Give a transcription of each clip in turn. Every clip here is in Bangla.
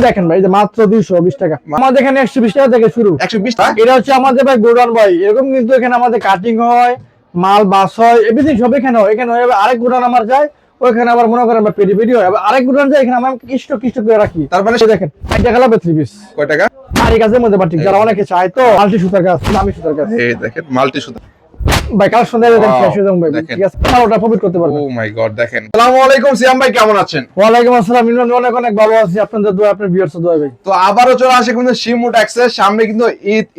দেখেন ভাই, মাত্র 220 টাকা। আমাদের এখানে 120 টাকা থেকে শুরু। 120 টাকা? এটা হচ্ছে আমাদের ভাই গোডাউন ভাই। এরকম কিন্তু এখানে আমাদের কাটিং হয়, মাল বাস হয়, এভরিথিং সব এখানে হয়। এখানে হয় আরেক গোডাউন আমার যায়, ওইখানে আবার মনে করেন পেডি পেডি হয়, আবার আরেক গোডাউন যায়, এখানে আমরা কিষ্ট করে রাখি। তার মানে দেখেন 1 টাকা লাভ 3 পিস। কয় টাকা? আরি কাজের মধ্যে বাটিক যারা অনেকে চায় তো মাল্টি সুতার কাজ, দামি সুতার কাজ। এই দেখেন মাল্টি সুতা ভাই কালেকশন দেখেন শেষ হয়ে যাবে ভাই। ঠিক আছে, ওটা প্রফিট করতে পারবেন। ও মাই গড দেখেন। আসসালামু আলাইকুম সিয়াম ভাই, কেমন আছেন? ওয়ালাইকুম আসসালাম মিলন, অনেক অনেক ভালো আছি। আপনাদের দোয়া, আপনার ভিউয়ার্স দোয়া ভাই। তো আবারও চলে আসে কিন্তু শিমুট অ্যাক্সেস সামনে কিন্তু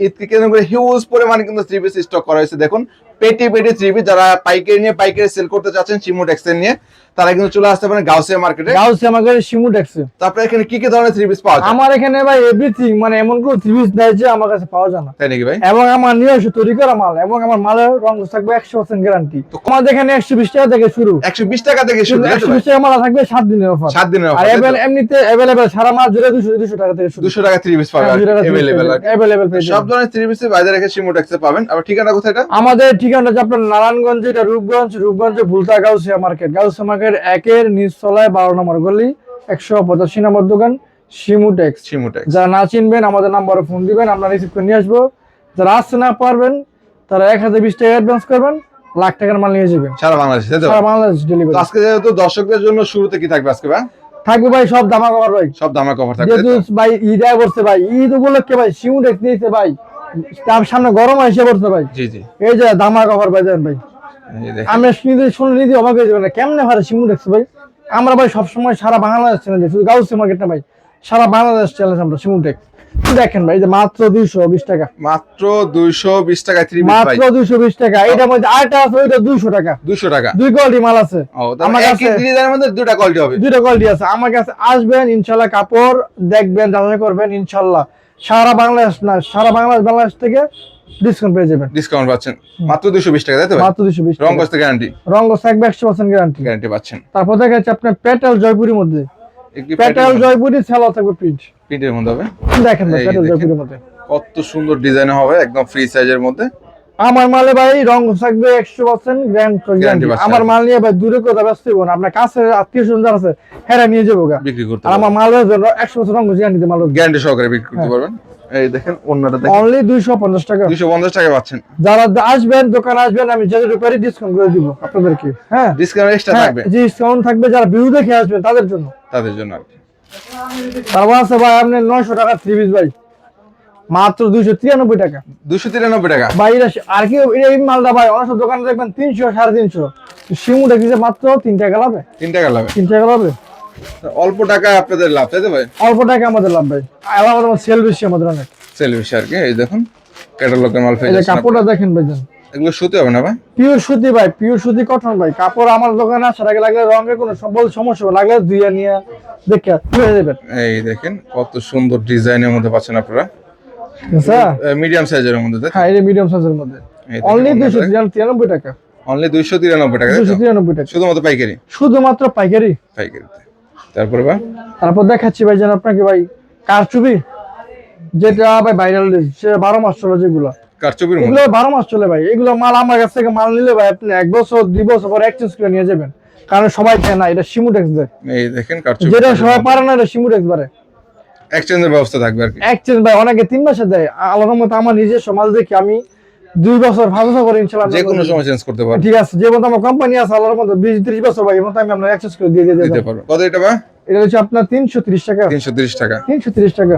ঈদকে কেন্দ্র করে হিউজ পরিমাণে কিন্তু থ্রি পিস স্টক করা হয়েছে। দেখুন পেটি থ্রি পিস, যারা পাইকারি সেল করতে চাচ্ছেন শিমুট অ্যাক্সেস নিয়ে, তারা কিন্তু চলে আসতে পারেন গাউসিয়া মার্কেটে। গাউসিয়া মার্কেটে শিমুট অ্যাক্সেস। তারপরে এখানে কি কি ধরনের থ্রি পিস পাওয়া যায়? আমার এখানে ভাই এভরিথিং, মানে এমন কোন থ্রি পিস নাই যে আমার কাছে পাওয়া যায় না। তাই নাকি ভাই? এবং আমার নিজস্ব তৈরি করা মাল, এবং আমার মালের রং থাকবে 100% গ্যারান্টি। তো আমাদের এখানে 120 টাকা থেকে শুরু। 120 টাকা থেকে শুরু। 120 টাকা মাল থাকবে 7 দিনের অফার। 7 দিনের আর অফার। এমনিতে अवेलेबल সারা মাস জুড়ে 200 টাকা থেকে শুরু। 200 টাকা থ্রি পিস পাবেন अवेलेबल সব ধরনের থ্রি পিস বাজারে রেখে শিমুট অ্যাক্সেস পাবেন। আর ঠিকানা কোথায় এটা? আমাদের ঠিকানা হচ্ছে আপনার নারায়ণগঞ্জ, এটা রূপগঞ্জ ভুলতা গাউসিয়া মার্কেট। গাউসিয়া মার্কেট 1-এর নিচতলায় 12 নম্বর গলি, 185 নম্বর দোকান শিমুট অ্যাক্স। যারা না চিনবেন আমাদের নম্বরে ফোন দিবেন, আমরা রিসিভ করে নিয়ে আসবো। যারা আসতে না পারবেন তারা 1020 টাকা অ্যাডভান্স করবেন, লাখ টাকার মাল নিয়ে যাবেন সারা বাংলাদেশে। সারা বাংলাদেশ ডেলিভারি। আজকে যেহেতু দর্শকদের জন্য শুরুতে কি থাকবে আজকে ভাই? থাকবে ভাই সব দামা কভার ভাই, সব দামা কভার থাকবে। যেহেতু ভাই ঈদ আয় পড়ছে ভাই, ঈদ উপলক্ষে ভাই শিমুট অ্যাক্স নিয়েছে ভাই, তার সামনে গরম এসে পড়ছে ভাই। জি জি, এই যে দামা কভার ভাই দেন ভাই। আমি শুনে নিতে অবাক হয়ে যাবেন কেমনে ভাই শিমুট অ্যাক্স ভাই। আমরা ভাই সবসময় সারা বাংলাদেশ চ্যালেঞ্জ, শুধু গাউসিয়া মার্কেট না ভাই, সারা বাংলাদেশ চ্যালেঞ্জ আমরা শিমুট অ্যাক্স। দেখেন ভাই, যে মাত্র 220 টাকা। মাত্র 220 টাকা থ্রি পিস ভাই। মাত্র 220 টাকা। এটার মধ্যে আরেকটা আছে, ওইটা 200 টাকা। 200 টাকা। দুই কোয়ালিটি মাল আছে আমার কাছে। একই ডিজাইনের মধ্যে দুটো কোয়ালিটি হবে। দুটো কোয়ালিটি আছে আমার কাছে। আসবেন ইনশাআল্লাহ, কাপড় দেখবেন, যাচাই করবেন, ইনশাআল্লাহ সারা বাংলাদেশ থেকে ডিসকাউন্ট পেয়ে যাবেন। ডিসকাউন্ট পাচ্ছেন মাত্র 220 টাকা, তাই তো ভাই? মাত্র 220 টাকা। রং কস্ট গ্যারান্টি। রং কস্ট থাকবে 100% গ্যারান্টি পাচ্ছেন। তারপর দেখা যাচ্ছে আপনার পেটাল জয়পুরের মধ্যে, পেটাল জয়পুরি সেল থাকবে প্রিন্টের মধ্যে হবে। দেখেন ভাই, পেটাল জয়পুরের মধ্যে কত সুন্দর ডিজাইন হবে, একদম ফ্রি সাইজের মধ্যে। আমার মালে ভাই রং থাকবে 100% গ্যারান্টি। আমার মাল নিয়ে ভাই দূরে কোথাও ব্যস্ত হইব না, আপনার কাছে আত্মীয়-স্বজন যারা আছে হেরা নিয়ে যাবো বিক্রি করতে। আর আমার মালের জন্য 100% রং গ্যারান্টি, মাল গ্যারান্টি সহকারে বিক্রি করতে পারবেন। এই দেখেন অন্যটা দেখেন, অনলি 250 টাকা। 250 টাকা পাচ্ছেন। যারা আসবেন দোকানে আসবেন, আমি যত রুপারি ডিসকাউন্ট করে দিব আপনাদেরকে। হ্যাঁ, ডিসকাউন্ট এক্সট্রা থাকবে। ডিসকাউন্ট থাকবে যারা ভিউ দেখে আসবেন তাদের জন্য আর কি। তারপর আছে ভাই আপনি 900 টাকা থ্রি পিস ভাই, মাত্র 293 টাকা। 293 টাকা ভাই আর কি এই মালটা ভাই অনেক দোকানে দেখবেন 300 350, শিমু দেখেছে মাত্র 3 টাকা লাভে। 3 টাকা লাভে। 3 টাকা লাভে। অল্প টাকা আপনাদের লাভ, তাই তো ভাই? অল্প টাকা আমাদের লাভ ভাই, আমাদের সেল বেশি, আমাদের অনেক সেল বেশি আর কি। এই দেখুন ক্যাটালগের মাল পেয়ে এই যে যাচ্ছেন। কাপড়টা দেখেন ভাই, এগুলো সুতি হবে না ভাই? পিওর সুতি ভাই, পিওর সুতি কটন ভাই। কাপড় আমার দোকানে আসার আগে লাগলে রঙের কোনো সমস্যা লাগলে ধুইয়া নিয়ে দেখে ধুয়ে দেবেন। এই দেখেন কত সুন্দর ডিজাইনের মধ্যে পাচ্ছেন আপনারা। আচ্ছা, মিডিয়াম সাইজের মধ্যে। হ্যাঁ এটা মিডিয়াম সাইজের মধ্যে। অনলি 293 টাকা। অনলি 293 টাকা। 293 টাকা শুধুমাত্র পাইকারি। শুধুমাত্র পাইকারি। পাইকারিতে। তারপর দেখাচ্ছি ভাই যেন আপনাকে ভাই কারচুপি, যেটা ভাই ভাইরাল, সে 12 মাস চলে, যেগুলো কারচুপির মধ্যে, এগুলো 12 মাস চলে ভাই। এগুলো মাল আমার কাছ থেকে মাল নিলে ভাই আপনি 1 বছর 2 বছর পর এক্সচেঞ্জ করে নিয়ে যাবেন, কারণ সবাই চায় না এটা শিমুট এক্স দেয়। এই দেখেন কারচুপি, যেটা সবাই পারে না এটা শিমুট এক্স পারে। এক্সচেঞ্জের ব্যবস্থা থাকবে আর কি। এক্সচেঞ্জ ভাই অনেকে 3 মাসে দেয়, আল্লাহর মতো আমার নিজস্ব মাল দেখি আমি 2 বছর 5 বছর করে ইনশাআল্লাহ যে কোনো সময় চেঞ্জ করতে পারবেন। ঠিক আছে, যে মতো আমার কোম্পানি আছে আল্লাহর মতো 20-30 বছর ভাই, এর মতো আমি আপনাকে এক্সচেঞ্জ করে দিয়ে দিতে পারবো। কত এটা ভাই? এটা হচ্ছে আপনার 330 টাকা। 330 টাকা। 330 টাকা।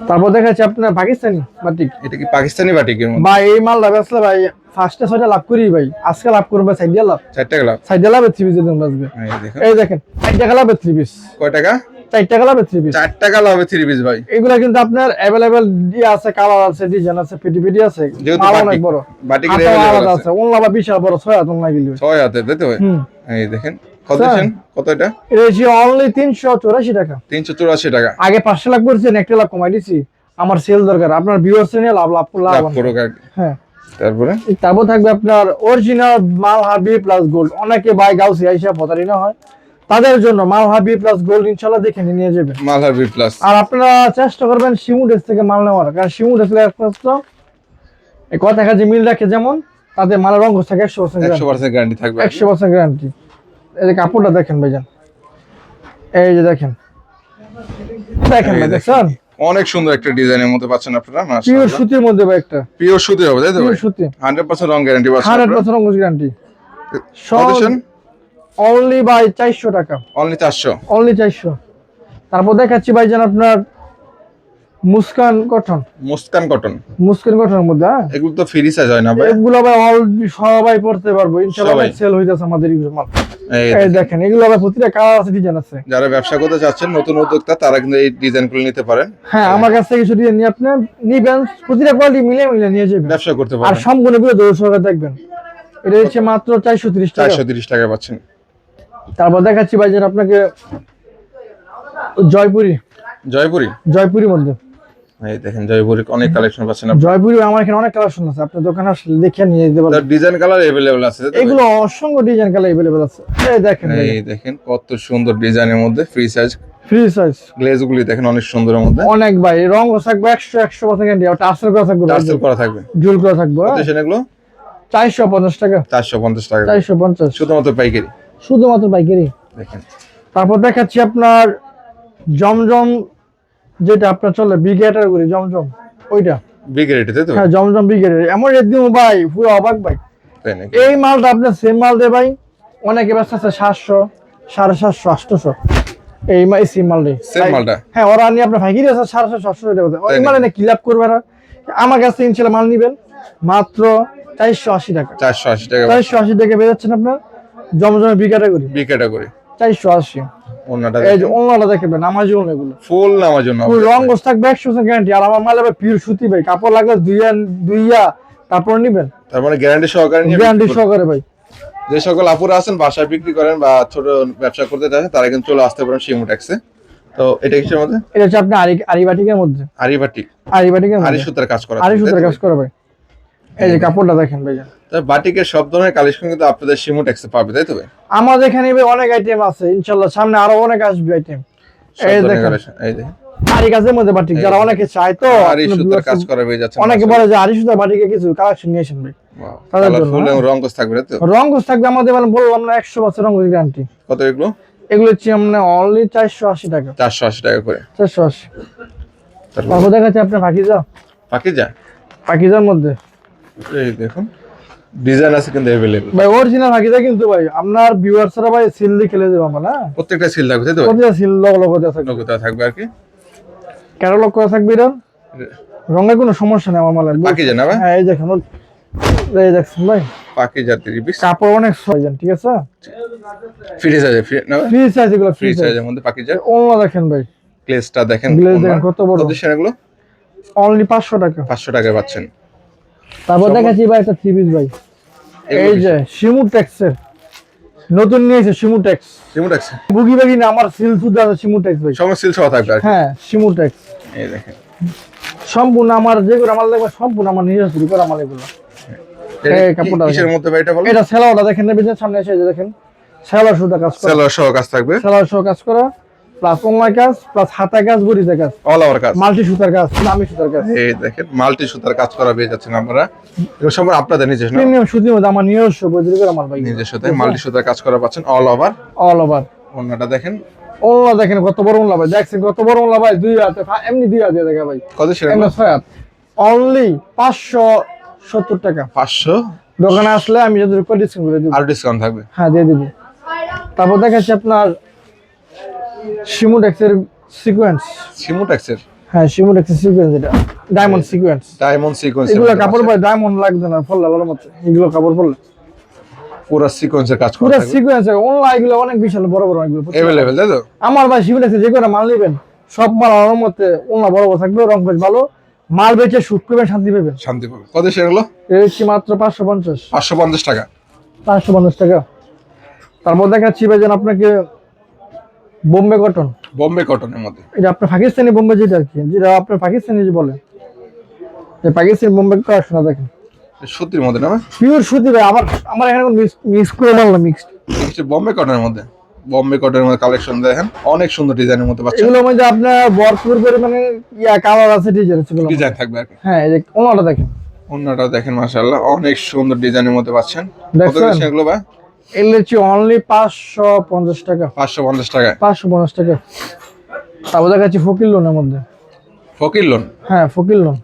তারপর দেখাচ্ছি আপনার পাকিস্তানি বাটিক। এটা কি পাকিস্তানি বাটিকের মধ্যে? ভাই এই মালটা বেচলে ভাই ফার্স্টে 6টা লাভ করি ভাই, আজকে লাভ করবে 4 টাকা লাভ। 4 টাকা লাভ। 4 টাকা লাভে 3 পিস দিন বাজবে। এই দেখেন 4 টাকা লাভে 3 পিস। কয় টাকা? 4 টাকা লাভে 3 পিস। 4 টাকা লাভে 3 পিস ভাই। এগুলা কিন্তু আপনার अवेलेबल আছে, কালার আছে, ডিজাইন আছে, পেটি আছে, মাল অনেক বড়। বাটিকের अवेलेबल আছে, ওন্লা বা বিশাল বড় 6 হাত ওন্লা গিলি। 6 হাতে, তাই তো ভাই? এই দেখেন কত দিছেন? কত এটা? এটা হচ্ছে অনলি 384 টাকা। 384 টাকা। আগে 500 লাখ করেছেন, 1 লাখ কমাই দিছি, আমার সেল দরকার, আপনার ভিউয়ার্স নিয়ে লাভ করুক আর কি। হ্যাঁ। তারপর থাকবে আপনার অরিজিনাল মালহাবি প্লাস গোল্ড। অনেকে ভাই গাউসিয়া আইসা পতারি না হয়, তাদের জন্য মালহাবি প্লাস গোল্ড ইনশাআল্লাহ দেখে নিয়ে যাবেন। মালহাবি প্লাস। আর আপনারা চেষ্টা করবেন শিমুট এক্স থেকে মাল নেওয়ার, কারণ শিমুট এক্স এই কথা কাজে মিল রাখে, যেমন তাদের মালের রঙ থাকে 100% গ্যারান্টি থাকবে। 100% গ্যারান্টি। এই যে কাপড়টা দেখেন ভাইজান, এই যে দেখেন দেখেন ভাই, দেখছেন অনেক সুন্দর একটা ডিজাইনের মধ্যে পাচ্ছেন আপনারা পিওর মাশাআল্লাহ। সুতির মধ্যে ভাই একটা পিওর সুতি হবে তাই তো ভাই? পিওর সুতি 100% রং গ্যারান্টি পাচ্ছেন 100% রং গ্যারান্টি। কন্ডিশন অনলি বাই 400 টাকা, অনলি 400। অনলি 400। তারপর দেখাচ্ছি ভাইজান আপনার মুস্কান কটন, মুস্কান কটন, মুস্কান কটনের মধ্যে, হ্যাঁ এগুলো তো ফ্রি সাইজ হয় না ভাই? এগুলো ভাই অল সবাই পড়তে পারবো ইনশাআল্লাহ, সবাই। সেল হইতাছে আমাদের এগুলো মাল। এই এই দেখেন এগুলো ভাই প্রতিটা কালার আছে, ডিজাইন আছে। যারা ব্যবসা করতে চাচ্ছেন নতুন উদ্যোক্তা তারা কিন্তু এই ডিজাইনগুলো নিতে পারেন, হ্যাঁ আমার কাছ থেকে কিছু ডিজাইন নিয়ে আপনি নিবেন, প্রতিটা কোয়ালিটি মিলিয়ে মিলিয়ে নিয়ে যাবেন, ব্যবসা করতে আর পারেন। সম্পূর্ণ গুলো 200 টাকা দেখবেন। এটা হচ্ছে মাত্র 430 টাকা। 430 টাকা পাচ্ছেন। তারপর দেখাচ্ছি ভাইজান আপনাকে জয়পুরি, জয়পুরি, জয়পুরির মধ্যে, এই দেখেন জয়পুরি অনেক কালেকশন পাচ্ছেন আপনারা। জয়পুরি আমার এখানে অনেক কালেকশন আছে, আপনার দোকানে আসলে দেখে নিয়ে যেতে পারবেন। তার ডিজাইন কালার अवेलेबल আছে তাই তো ভাই? এগুলো অসংখ্য ডিজাইন কালার अवेलेबल আছে। এই দেখেন এই দেখেন কত সুন্দর ডিজাইনের মধ্যে ফ্রি সাইজ ফ্রি সাইজ, গ্লেজগুলি দেখেন অনেক সুন্দরের মধ্যে। অনেক ভাই রং থাকবে 100% গ্যারান্টি, ওটা আসল করা থাকবে, টার্সেল করা থাকবে, জুল করা থাকবে। কত এগুলো? 450 টাকা, 450 টাকা 450 শুধুমাত্র পাইকারি। শুধুমাত্র পাইকারি। দেখেন তারপর দেখাচ্ছি আপনার জমজম, যেটা আপনার চলে বিগেটার করে জমজম, ওইটা বিগ রেট তাই তো? হ্যাঁ জমজম বিগেটার, এমন রেট দিব ভাই পুরো অবাক ভাই। তাই নাকি? এই মালটা আপনার সেম মাল দে ভাই, অনেকে ব্যস্ত আছে 700, 750, 800, এই সেম মাল দেয় সেম মালটা হ্যাঁ, ওরা নিয়ে আপনার ফাইকিরি আছে 750, 800 টাকা। ওই মাল এনে কি লাভ করবে না? আমার কাছে ইনশাআল্লাহ মাল নিবেন মাত্র 480 টাকা, 480 টাকা 480 টাকা পেয়ে যাচ্ছেন আপনার জমজমের বি ক্যাটাগরি, বি ক্যাটাগরি। 480। ওন্নাটা এই যে অন্যটা দেখবেন নামাজি ওন, এগুলো ফুল নামার জন্য পুরো রং গোছ থাকবে 100% গ্যারান্টি। আর আমার মাল হবে পিওর সুতি ভাই, কাপড় লাগলে দুইয়া তারপর নিবেন, তার মানে গ্যারান্টি সহকারে নিয়ে গ্যারান্টি বিক্রি করবেন। সহকারে ভাই। যে সকল আপুরা আছেন বাসায় বিক্রি করেন বা ছোট ব্যবসা করতে চাচ্ছেন তারা কিন্তু চলে আসতে পারেন শিমু ট্যাক্সে। তো এটা কিসের মধ্যে? এটা হচ্ছে আপনি আরিবাটিকের মধ্যে, আরিবাটি, আরিবাটিকের আরি মধ্যে সুতার কাজ করা আরি আছে, সুতার তাই তো কাজ করে ভাই। এই যে কাপড়টা দেখেন ভাই, তো বাটিকের সব ধরনের কালেকশন কিন্তু আপনাদের শিমু ট্যাক্সে পাবে তাই তো ভাই? আমাদের এখানে ভাই অনেক আইটেম আছে ইনশাআল্লাহ, সামনে আরো অনেক আসবে আইটেম। সব এই ধরনের দেখেন কালেকশন এই দেখেন আরি কাজের মধ্যে বাটিক, যারা অনেকে চায় তো আরি সুতার কাজ করা হয়ে যাচ্ছে। অনেকে বলে যে আরি সুতার বাটিকে কিছু কালেকশন নিয়ে আসেন ভাই, তাদের জন্য, ফুল এবং রং কোস থাকবে তাই তো? রং গোছ থাকবে আমাদের, মানে বললাম না 100% রং গোছ গ্যারান্টি। কত এগুলো? এগুলো হচ্ছে আমরা অনলি 480 টাকা, 480 টাকা করে। 480। তারপর তারপর দেখাচ্ছি আপনার পাকিজা, পাকিজা, পাকিজার মধ্যে এই দেখুন ডিজাইন আছে কিন্তু अवेलेबल ভাই অরিজিনাল পাকিজা, কিন্তু ভাই আপনার ভিউয়ার্সরা ভাই সিল দিয়ে খেলে দেবো আমরা না, প্রত্যেকটা সিল থাকবে তাই তো? প্রতিটা সিল লগ দেওয়া থাকবে, নগদা থাকবে আর কি ক্যাটালগ করা থাকবে। এটা রঙের কোনো সমস্যা নেই আমার মালের। পাকিজা না ভাই? হ্যাঁ এই দেখেন, এই দেখছেন ভাই পাকিজা 3 পিস কাপড় অনেক সহজ, ঠিক আছে, ফ্রি সাইজ, ফ্রি না ফ্রি সাইজ, এগুলো ফ্রি ফ্রি সাইজ। সাইজের মধ্যে পাকিজা। ওনা দেখেন ভাই, গ্লেজটা দেখেন, গ্লেজ দেখেন কত বড়, কত সেগুলো? অনলি 500 টাকা। 500 টাকায় পাচ্ছেন। তারপর দেখাচ্ছি ভাই একটা থ্রি পিস ভাই, এই যে শিমু ট্যাক্সের নতুন নিয়েছে, শিমু ট্যাক্স, শিমু ট্যাক্স বুগি বাগি না, আমার সিল সুদ আছে শিমু ট্যাক্স ভাই, সঙ্গে সিল সহ থাকবে আর কি। হ্যাঁ শিমু ট্যাক্স এই দেখেন সম্পূর্ণ আমার, যেগুলো আমার লাগবে সম্পূর্ণ আমার নিজের শুরু করা মাল এগুলো। এই কাপড়টা কিসের মধ্যে ভাই এটা বলো? এটা সেলাওটা দেখেন না, বিজনেস সামনে এসে এই যে দেখেন সেলার সুতা কাজ করা, সেলর সহ কাজ থাকবে, সেলার সহ কাজ করা, প্লাস অনলাইন কাজ, প্লাস হাতা কাজ, বডিতে কাজ, অল ওভার কাজ। মাল্টি সুতার কাজ, দামি সুতার কাজ, এই দেখেন মাল্টি সুতার কাজ করা পেয়ে যাচ্ছেন আপনারা। এগুলো সব আপনাদের নিজস্ব না? প্রিমিয়াম সুতির মধ্যে আমার নিজস্ব বৈদ্যুতিক করা মাল ভাই, নিজস্ব তাই মাল্টি সুতার কাজ করা পাচ্ছেন অল ওভার। All over. ওন্নাটা দেখেন ওলা দেখেন কত বড় ওলা ভাই, দেখছেন কত বড় ওলা ভাই, দুই হাতে এমনি দুই হাতে দেখা ভাই, কত সেটা? এমনি 6 হাত, অনলি 570 টাকা। 500 দোকানে আসলে আমি যদি রিকোয়েস্ট ডিসকাউন্ট করে দিব, আর ডিসকাউন্ট থাকবে। হ্যাঁ দিয়ে দিব। তারপর দেখাচ্ছি আপনার শিমু ট্যাক্সের সিকোয়েন্স, শিমু ট্যাক্সের হ্যাঁ শিমু ট্যাক্সের সিকোয়েন্স, এটা ডায়মন্ড সিকোয়েন্স, ডায়মন্ড সিকোয়েন্স, এগুলো কাপড় ভাই ডায়মন্ড লাগবে না, ফল ভালো মতো এগুলো কাপড় পরলে পুরো সিকোয়েন্সের কাজ করা পুরো থাকবে সিকোয়েন্স, অনলাইন এগুলো অনেক বিশাল বড় বড় এগুলো अवेलेबल তাই তো? আমার ভাই শিমু ট্যাক্সে যে কোনো মাল নেবেন সব মাল আমার মতে অনলাইন বড় বড় থাকবে, রং বেশ ভালো, মাল বেচে শুট করবেন, শান্তি পাবেন। শান্তি পাবে। কত সেগুলো? এর হচ্ছে মাত্র 550, 550 টাকা। 550 টাকা। তারপর দেখাচ্ছি ভাই যেন আপনাকে বোম্বে কটন, বোম্বে কটনের মধ্যে এটা আপনার পাকিস্তানি বোম্বে, যেটা আর কি, যেটা আপনার পাকিস্তানি যে বলে, যে পাকিস্তানি বোম্বে কালেকশন দেখেন, সুতির মধ্যে না ভাই? পিওর সুতি ভাই, আমার এখানে মিক্স করে মাল না, মিক্সড। হচ্ছে বোম্বে কটনের মধ্যে, বোম্বে কটনের মধ্যে কালেকশন দেখেন অনেক সুন্দর ডিজাইনের মধ্যে পাচ্ছেন। এগুলোর মধ্যে আপনার ভরপুর পরিমাণে কালার আছে, ডিজাইন আছে এগুলো, ডিজাইন থাকবে আর কি। হ্যাঁ এই যে ওনাটা দেখেন, অন্যটা দেখেন মাশাআল্লাহ অনেক সুন্দর ডিজাইনের মধ্যে পাচ্ছেন। কত দেখছেন? দিচ্ছেন এগুলো ভাই? এগুলো হচ্ছে অনলি 550 টাকা, 550 টাকা। 550 টাকা। তারপর দেখাচ্ছি ফকির লোনের মধ্যে। ফকির লোন, হ্যাঁ ফকির লোন,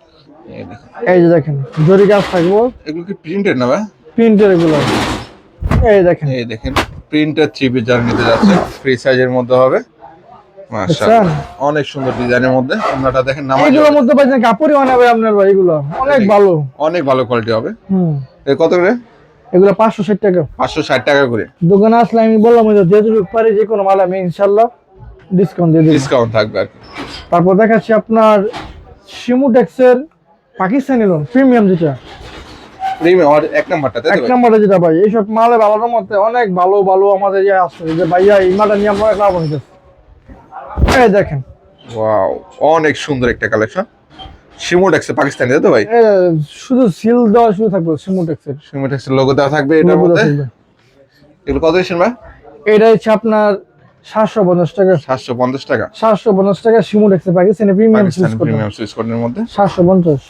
এই দেখেন এই যে দেখেন জরি কাজ থাকবো, এগুলো কি প্রিন্টেড না ভাই? প্রিন্টের এগুলো, এই দেখেন। এই দেখেন প্রিন্টার থ্রি পিস যারা নিতে যাচ্ছে ফ্রি সাইজের মধ্যে হবে, মাশাআল্লাহ অনেক সুন্দর ডিজাইনের মধ্যে। আপনারা দেখেন নামাজ এইগুলোর মধ্যে পাইছেন কাপড়ই বানাবে আপনার ভাই, এগুলো অনেক ভালো, অনেক ভালো কোয়ালিটি হবে। হুম এ কত করে? এগুলো 560 টাকা। 560 টাকা করে দোকানে আসলে আমি বললাম যে যেটুকু পারি যে কোনো মাল আমি ইনশাল্লাহ ডিসকাউন্ট দিয়ে দিই। ডিসকাউন্ট থাকবে আর কি। তারপর দেখাচ্ছি আপনার শিমুটেক্সের পাকিস্তানি লোন প্রিমিয়াম, যেটা প্রিমিয়াম আর এক নাম্বারটা তাই এক তো ভাই? নম্বরে যেটা ভাই, এইসব মালে ভালোর মধ্যে অনেক ভালো ভালো আমাদের ইয়ে আসছে যে ভাইয়া এই মালটা নিয়ে আমরা লাভ হইতেছে। এই দেখেন ওয়াও অনেক সুন্দর একটা কালেকশন, শিমুটেক্সের পাকিস্তানি তাই তো ভাই? এ, শুধু সিল দেওয়া শুধু থাকবে শিমুটেক্সের, শিমুটেক্সের লোগো দেওয়া থাকবে এটার মধ্যে। এগুলো কত দিচ্ছেন ভাই? এটা হচ্ছে আপনার 750 টাকা। 750 টাকা 750 টাকা শিমুটেক্সের Pakistani premium Pakistani Swiss premium Swiss কোটের মধ্যে। 750।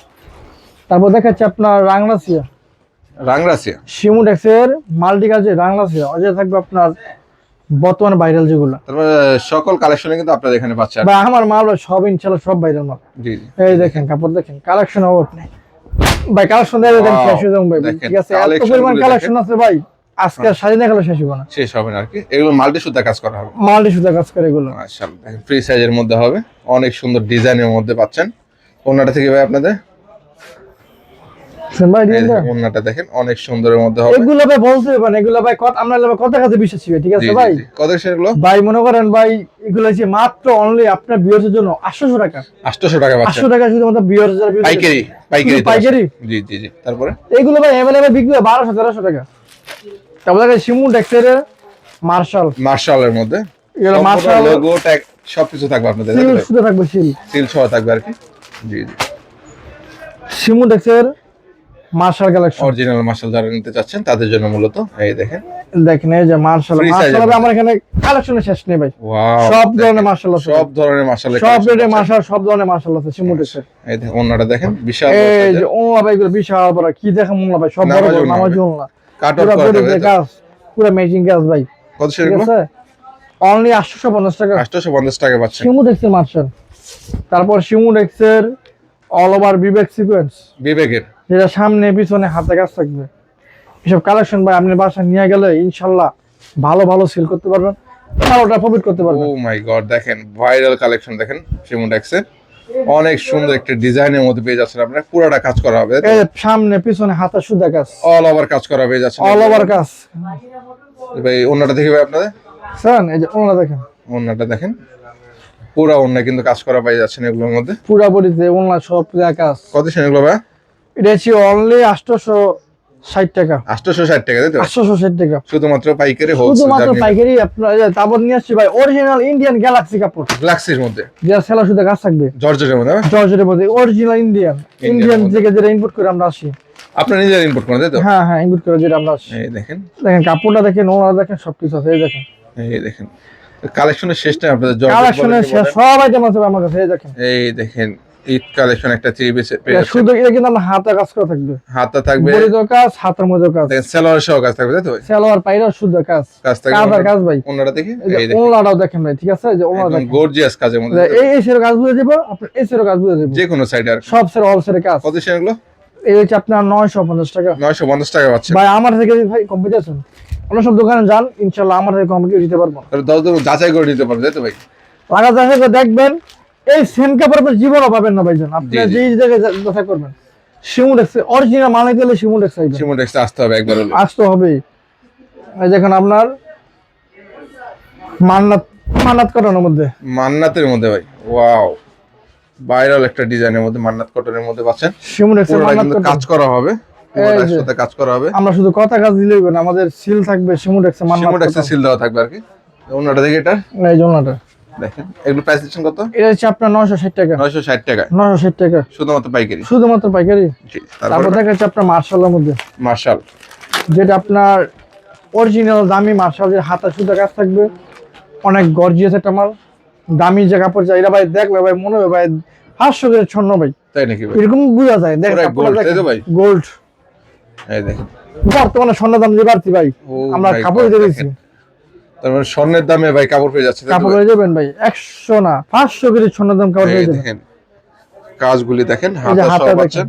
তারপর দেখাচ্ছি আপনার রাংলাসিয়া রাংরাসিয়া শিমুটেক্সের মাল্টি কাজে রাংলাসিয়া, অজয় থাকবে আপনার বর্তমানে ভাইরাল যেগুলো। তারপরে সকল কালেকশনে কিন্তু আপনারা এখানে পাচ্ছেন। ভাই আমার মাল ভাই সব ইনশাআল্লাহ সব ভাইরাল মাল। জি জি এই দেখেন কাপড় দেখেন, কালেকশন হবে আপনি ভাই, কালেকশন দিয়ে দেন Wow, শেষ হয়ে যাবে ভাই, দেখেন, ঠিক আছে এত collection পরিমাণ গুলো কালেকশন আছে ভাই, আজকে আর সারাদিন দেখালে শেষ হবে না। শেষ হবে না আর কি। এগুলো মাল্টি সুতা কাজ করা হবে, মাল্টি সুতা কাজ করে এগুলো। মাশাআল্লাহ দেখেন ফ্রি সাইজের মধ্যে হবে, অনেক সুন্দর ডিজাইনের মধ্যে পাচ্ছেন। ওন্নাটা থেকে ভাই আপনাদের ভাই এই দিয়ে দেন। দেখেন, ওন্নাটা দেখেন অনেক সুন্দরের মধ্যে হবে। এগুলো ভাই বলতে পারেন, এগুলো ভাই আমরা কথা কাছে বিশ্বাস করি, ঠিক জি আছে জি ভাই। জি। কত সেগুলো? ভাই মনে করেন ভাই এগুলো হচ্ছে মাত্র অনলি আপনার ভিউয়ার্সের জন্য 800 টাকা। 800 টাকা পাচ্ছেন 800 টাকা শুধুমাত্র ভিউয়ার্স যারা viewers পাইকারি, পাইকারি শুধু পাইকারি। জি জি জি। তারপরে এগুলো ভাই अवेलेबल বিক্রি হয় 1200-1300 টাকা। তারপর দেখেন শিমুটেক্সের মার্শাল, মার্শালের মধ্যে এগুলো মার্শাল লোগো ট্যাগ সবকিছু থাকবে আপনাদের, সিল সুতা থাকবে, সিল সিল সহ থাকবে আর কি। জি জি শিমুটেক্সের মার্শাল কালেকশন। অরিজিনাল মার্শাল যারা নিতে চাচ্ছেন তাদের জন্য মূলত এই দেখেন। দেখেন এই যে মার্শাল, Free size মার্শাল এর আমার এখানে কালেকশনের শেষ নেই ভাই, ওয়াও সব ধরনের মার্শাল আছে, সব ধরনের মার্শাল, সব রেটে মার্শাল, সব ধরনের মার্শাল আছে শিমুটেক্সের। এই দেখেন ওন্নাটা দেখেন বিশাল বড় এই size যে এর। ওলা ভাই এগুলো বিশাল বড়, কি দেখেন মোলা ভাই, সব বড় নামাজ বড় ওড়না নামাজ হবে। ওলা, কাট পুরো অফ করা বডিতে থাকবে কাজ, পুরো ম্যাচিং কাজ ভাই, কত ঠিক সেগুলো? আছে অনলি 850 টাকা 850 টাকা পাচ্ছেন শিমুটেক্সের মার্শাল। তারপর শিমুটেক্সের অল ওভার বিবেক সিকোয়েন্স, বিবেকের। যেটা সামনে পিছনে হাতে কাজ থাকবে, এসব কালেকশন ভাই আপনি বাসায় নিয়ে গেলে ইনশাল্লাহ ভালো ভালো সেল করতে পারবেন, ভালোটা প্রফিট করতে ও পারবেন। মাই গড দেখেন ভাইরাল কালেকশন দেখেন শিমুটেক্সের, অনেক সুন্দর একটা ডিজাইনের মধ্যে পেয়ে যাচ্ছেন আপনারা, পুরোটা কাজ করা হবে, এই যে সামনে পিছনে হাতে সুদা কাজ, অল ওভার কাজ করা পেয়ে যাচ্ছেন। অল ওভার কাজ। ভাই ওন্নাটা দেখি ভাই আপনাদের, স্যার এই যে ওনা দেখেন, ওন্নাটা দেখেন পুরো ওন্না কিন্তু কাজ করা পেয়ে যাচ্ছেন এগুলোর মধ্যে। পুরা বডিতে ওনা সব পুরা কাজ। কত সেন এগুলো ভাই? এটা হচ্ছে অনলি 860 টাকা, 860 টাকা তাই তো? 860 টাকা শুধুমাত্র পাইকারি হোলসেল শুধুমাত্র পাইকারি। আপনার এই যে তারপর নিয়ে আসছি ভাই অরিজিনাল ইন্ডিয়ান গ্যালাক্সি কাপড়, গ্লাক্সির মধ্যে যেটা সেলা সুদা কাজ থাকবে, জর্জেটের মধ্যে না? জর্জেটের মধ্যে অরিজিনাল ইন্ডিয়ান মধ্যে। থেকে যেটা ইম্পোর্ট করে আমরা আসি। আপনারা নিজেরা ইম্পোর্ট করেন তাই তো? হ্যাঁ হ্যাঁ ইম্পোর্ট করে যেটা আমরা আসি। এই দেখেন, দেখেন কাপড়টা দেখেন, ওনা দেখেন, সবকিছু আছে, এই দেখেন এই দেখেন কালেকশনের শেষ টাইম আপনাদের জর্জেট কালেকশনের বলেন, শেষ সব আইটেম আছে আমার কাছে, এই দেখেন। এই দেখেন ঈদ কালেকশন একটা থ্রি পিস পেয়ে এটা যাচ্ছেন। শুধু এটা কিন্তু আমরা হাতে কাজ করা থাকবে, হাতা থাকবে, বডিতেও কাজ, হাতের মধ্যেও কাজ, দেখেন সেলোয়ার সহ কাজ থাকবে তাই তো ভাই? সালোয়ার পাইরা শুধু কাজ, কাজ কাজ আর থাকবে কাজ ভাই। ওন্নাটা দেখি, এই যে এই দেখেন ওনাটাও দেখেন ভাই, ঠিক আছে, এই যে ওনা একদম দেখেন, গর্জিয়াস কাজের মধ্যে তাই তো? এই সেরো কাজ বুঝে দেবো, আপনার এই সেরো কাজ বুঝে দেবো, যে কোনো সাইড আর সব সেরো অল সেরো কাজ। কত সেন এগুলো? এই হচ্ছে আপনার 950 টাকা। 950 টাকা পাচ্ছেন। ভাই আমার থেকে ভাই কম্পিটিশন, অন্য সব দোকানে যান ইনশাল্লাহ আমার থেকে কম্পিটিশন দিতে পারবো না। তাহলে 10 দিন যাচাই করে নিতে পারবেন তাই তো ভাই? লাগা যাচাই দেখবেন, এই সেম কাপড় আপনি জীবনও পাবেন না ভাইজান, আপনি জি, জি। যেই জায়গায় যাচাই করবেন শিমুটেক্স অরিজিনাল মানে গেলে শিমুটেক্স আইবেন, শিমুটেক্সে আসতে হবে একবার হলো। আসতে হবে। এই দেখেন আপনার মান্নাত, মান্নাত করানোর মধ্যে, মান্নাতের মধ্যে ভাই ওয়াও ভাইরাল একটা ডিজাইনের মধ্যে মান্নাত কটনের মধ্যে পাচ্ছেন। শিমুটেক্স পুরোটা মান্নাত কিন্তু কটন। কাজ করা হবে, পুরোটার যে। সাথে কাজ করা হবে। আমরা শুধু কথা কাজ দিলেই হবে না, আমাদের সিল থাকবে শিমুটেক্স মান্নাত শিমুটেক্সে কটন। সিল দেওয়া থাকবে আর কি। ওন্নাটা দেখি এটা এই জন্যটা দেখেন, এগুলো প্রাইস দিচ্ছেন কত? এটা হচ্ছে আপনার 960 টাকা, 960 টাকা 960 টাকা শুধুমাত্র পাইকারি। শুধুমাত্র পাইকারি। জি, তারপর তারপর দেখা যাচ্ছে আপনার মার্শালের মধ্যে, মার্শাল, যেটা আপনার অরিজিনাল দামি মার্শাল, যে হাতা সুতা কাজ থাকবে, অনেক গর্জিয়াস একটা মাল, দামি যে কাপড় চাই, এটা ভাই দেখলে ভাই মনে হবে ভাই 500 করে ছন্ন ভাই, তাই নাকি ভাই? এরকম বোঝা যায়। দেখেন পুরাই কাপড়টা gold, তাই তো দেখেন, ভাই? গোল্ড। এই দেখেন বর্তমানে স্বর্ণের দাম যে বাড়তি ভাই, ও আমরা my কাপড় God, দিয়ে দিচ্ছি। দেখেন। তার মানে স্বর্ণের দামে ভাই কাপড় পেয়ে যাচ্ছে, তাই তো কাপড় ভাই? হয়ে যাবেন ভাই 100 না 500 করে স্বর্ণের দাম কাপড় এই হয়ে যাবেন। দেখেন কাজগুলি দেখেন, এই যে হাতা হাতা সহ দেখেন। পাচ্ছেন,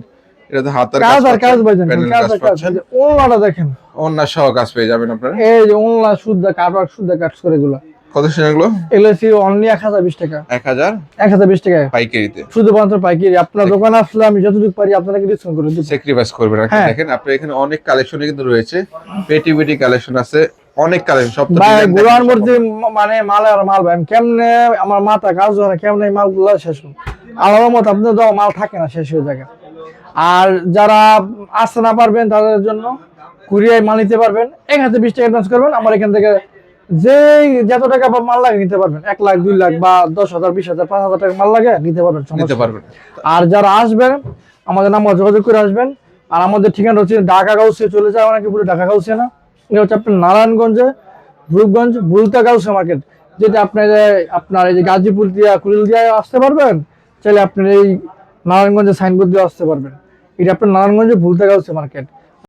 এটা তো হাতার কাজ আর কাজ পাচ্ছেন, ভাইজান, প্যানেল কাজ কাজ আর কাজ। পাচ্ছেন, এই যে ওনাটা দেখেন, ওন্না সহ কাজ পেয়ে যাবেন আপনারা। এই যে ওনলা শুদ্ধ কাটওয়ার্ক শুদ্ধ কাজ করে এগুলো। কত ছিল এগুলো? এগুলো ছিল অনলি 1020 টাকা, 1000 1020 টাকা পাইকারিতে। শুধুমাত্র পাইকারি। আপনার দোকানে আসলে আমি যতটুকু পারি আপনাকে ডিসকাউন্ট করে দিব। স্যাক্রিফাইস করবেন আর কি। হ্যাঁ। দেখেন আপনার এখানে অনেক কালেকশন কিন্তু রয়েছে, পেটি পেটি কালেকশন আছে, অনেক কালেকশন, সব তো ভাই design গোড়ার দেখেন, মধ্যে সব মানে মাল আর মাল ভাই, আমি কেমনে আমার মাথা কাজ হয় না, কেমনে এই মালগুলো শেষ হয়। আল্লাহর মত আপনার দেওয়া মাল থাকে না, শেষ হয়ে যায়। আর যারা আসতে না পারবেন তাদের জন্য কুরিয়ায় মাল নিতে পারবেন, 1020 টাকা অ্যাডভান্স করবেন, আমার এখান থেকে যে যত টাকা বা মাল লাগে নিতে পারবেন, 1 লাখ 2 লাখ বা 10,000 20,000 5,000 টাকা মাল লাগে নিতে পারবেন, নিতে সমস্যা নেই। পারবেন। আর যারা আসবেন আমাদের নাম্বার যোগাযোগ করে আসবেন। আর আমাদের ঠিকানা হচ্ছে ঢাকা গাউসিয়া, চলে যায় অনেকে পুরো ঢাকা গাউসিয়া না, এটা হচ্ছে আপনার নারায়ণগঞ্জে রূপগঞ্জ বুলতা গাউসিয়া মার্কেট, যেটা আপনার এই যে গাজীপুর দিয়া কুড়িল দিয়ে আসতে পারবেন, চাইলে আপনার এই নারায়ণগঞ্জে সাইনবোর্ড দিয়ে আসতে পারবেন। এটা আপনার নারায়ণগঞ্জে বুলতা গাউসিয়া মার্কেট।